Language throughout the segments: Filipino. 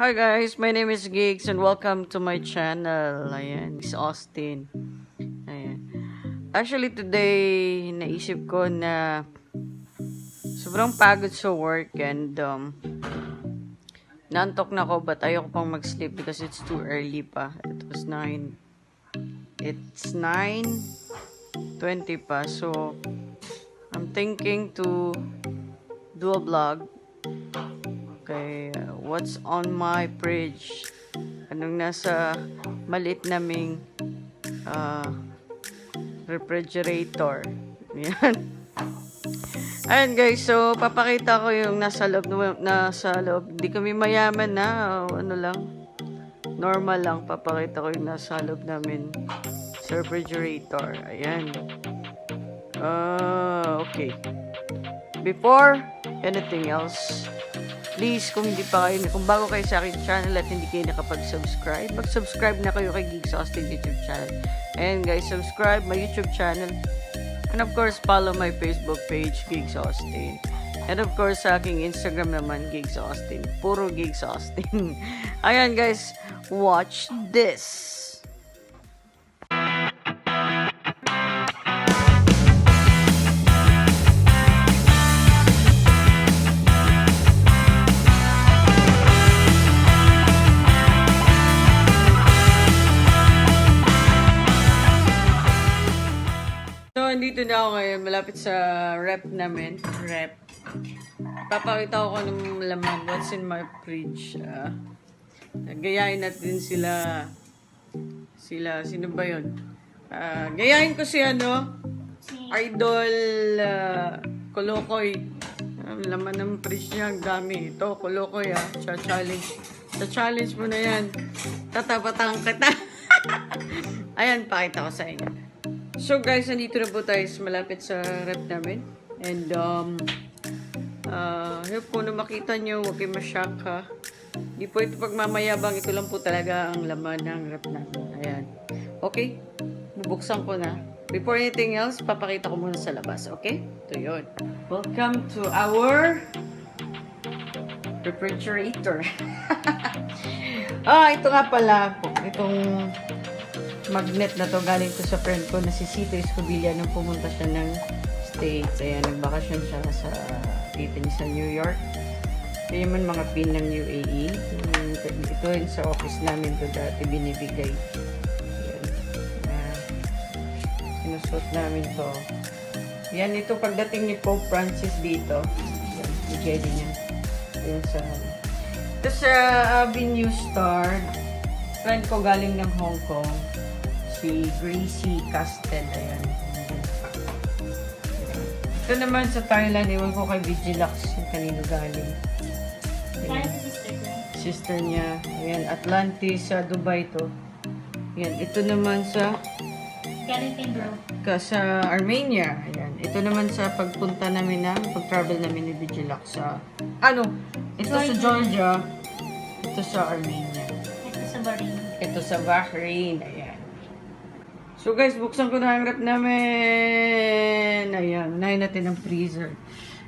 Hi guys, my name is Gigs and welcome to my channel. Ayan, it's Austin. Ayan. Actually today, naisip ko na sobrang pagod sa work and naantok na ako but ayoko pang mag-sleep because it's too early pa. It's 9:20 pa. So, I'm thinking to do a vlog. Okay, what's on my fridge? Anong nasa maliit naming refrigerator. Yan. Ayan guys, so papakita ko yung nasa loob. Hindi kami mayaman na, ano lang, normal lang. Papakita ko yung nasa loob namin sa refrigerator. Ayan. Okay. Before anything else, please, kung bago kayo sa aking channel at hindi kayo nakapag-subscribe, mag-subscribe na kayo kay Gigs Austin YouTube channel. And guys, subscribe my YouTube channel. And of course, follow my Facebook page, Gigs Austin. And of course, sa aking Instagram naman, Gigs Austin. Puro Gigs Austin. Ayan guys, watch this. So, andito na ako ngayon, malapit sa rep namin. Papakita ko ng laman, what's in my fridge. Gayahin natin sila, sino ba yun? Gayahin ko si Idol Kolokoy. Laman ng fridge niya, ang dami. Ito, Kolokoy Sa-challenge mo na yan. Tatapatang kita. Ayan, pakita ko sa inyo. So guys, nandito na po tayo malapit sa rep namin. And hope po na makita nyo, huwag kayo ma-shock ha. Hindi po ito pagmamayabang, ito lang po talaga ang laman ng rep namin. Ayan. Okay? Bubuksan ko na. Before anything else, papakita ko muna sa labas. Okay? Ito yun. Welcome to our refrigerator. Ito nga pala. Itong magnet na to galing to sa friend ko na si Cito Escobilla nung pumunta siya ng States. Ayan, nagbakasyon siya dito niya sa New York. Ito yung mga pin ng UAE. Ito yun sa office namin to dati binibigay. Ayan. Sinusot namin to. Yan, ito pagdating ni Pope Francis dito. Ayan, bigay din yan. Ayan sa ito sa Avenue Star. Friend ko galing ng Hong Kong. Si Gracie Castel. Ayan. Ito naman sa Thailand, iwan ko kay Vigilax yung kanino galing. Ayan. Sister niya. Ayan, Atlantis sa Dubai to. Ayan, ito naman sa sa Armenia. Ayan. Ito naman sa pagpunta namin pag-travel namin ni Vigilax sa ito sa Georgia. Ito sa Armenia. Ito sa Bahrain. Ito sa Bahrain. Ayan. So guys, buksan ko na ang rep namin. Ayan, unahin natin ang freezer.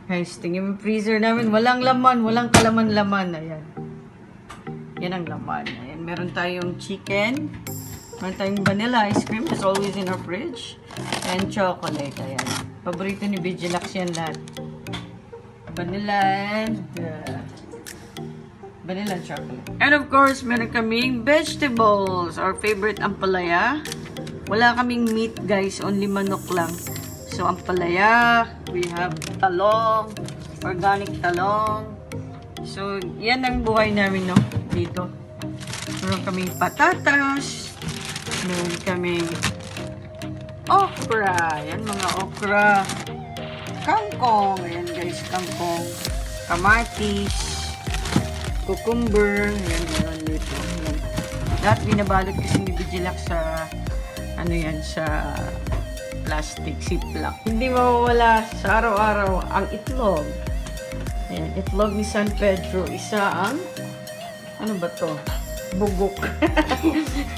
Guys, tingin mo freezer namin. Walang laman, walang kalaman-laman. Ayan. Yan ang laman. Ayan, meron tayong chicken. Meron tayong vanilla ice cream. It's always in our fridge. And chocolate. Ayan. Paborito ni Vigilax yan lahat. Vanilla and vanilla and chocolate. And of course, meron kaming vegetables. Our favorite ampalaya. Wala kaming meat guys, only manok lang. So, ampalaya, we have talong, organic talong. So, yan ang buhay namin dito. Meron kaming patatas, meron kaming okra, yan mga okra, kangkong, ayan guys, kangkong, kamatis, cucumber, ayan meron dito. Ayan. Lahat binabalot kasi ni Vigilax sa sa plastic ziplock. Hindi mawawala sa araw-araw ang itlog. Ayan, itlog ni San Pedro. Isa ang ba to? Bugok.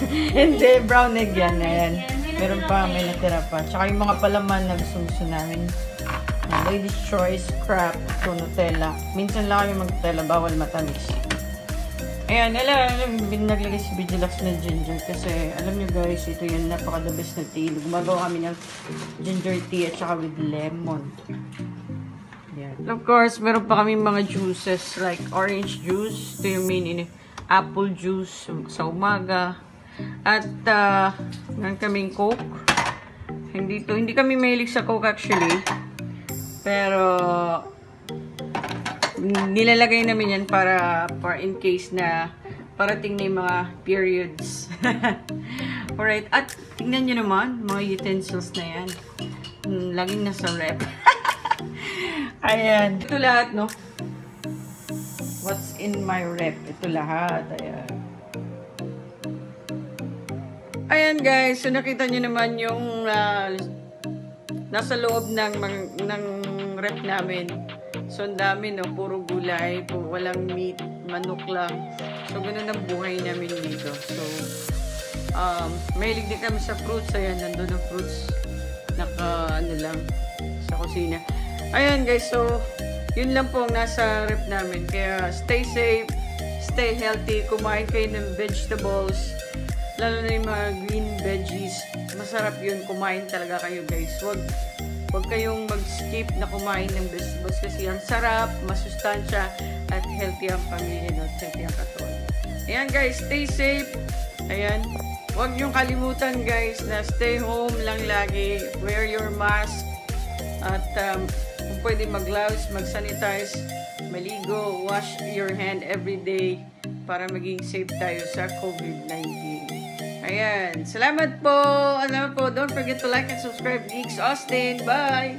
Hindi, brown egg yan. Ayan. Meron pa, may natira pa. Tsaka yung mga palaman na gusto namin. Lady's Choice, crab, to Nutella. Minsan lang kami mag-Nutella, bawal matamis. Ayan, naglagay si Vigilax ng ginger kasi alam nyo guys, ito yung napaka the best na tea. Gumagawa kami ng ginger tea at saka with lemon. Ayan. Of course, meron pa kami mga juices like orange juice. Ito yung main apple juice sa umaga. At meron kaming Coke. Hindi kami mahilig sa Coke actually. Pero nilalagay namin yan para in case na parating na yung mga periods. Alright, at tingnan nyo naman, mga utensils na yan. Laging nasa rep. Ayan. Ito lahat, no? What's in my rep? Ito lahat. Ayan. Ayan guys, so nakita nyo naman yung nasa loob ng rep namin. So, ang dami, no? Puro gulay. Walang meat. Manok lang. So, ganun ang buhay namin dito. So, mahilig din kami sa fruits. Ayan, nandun ang fruits. Lang, sa kusina. Ayan, guys. So, yun lang po ang nasa rep namin. Kaya, stay safe. Stay healthy. Kumain kayo ng vegetables. Lalo na yung mga green veggies. Masarap yun. Kumain talaga kayo, guys. Huwag kayong mag-skip na kumain ng vegetables kasi ang sarap, masustansya, at healthy ang pamilya nyo, at healthy ang katawan. Ayan guys, stay safe. Ayan. Huwag niyong kalimutan guys na stay home lang lagi. Wear your mask. At kung pwede mag-gloves, mag-sanitize, maligo, wash your hand every day para maging safe tayo sa COVID-19. Ayan. Salamat po. Don't forget to like and subscribe. Geeks Austin. Bye!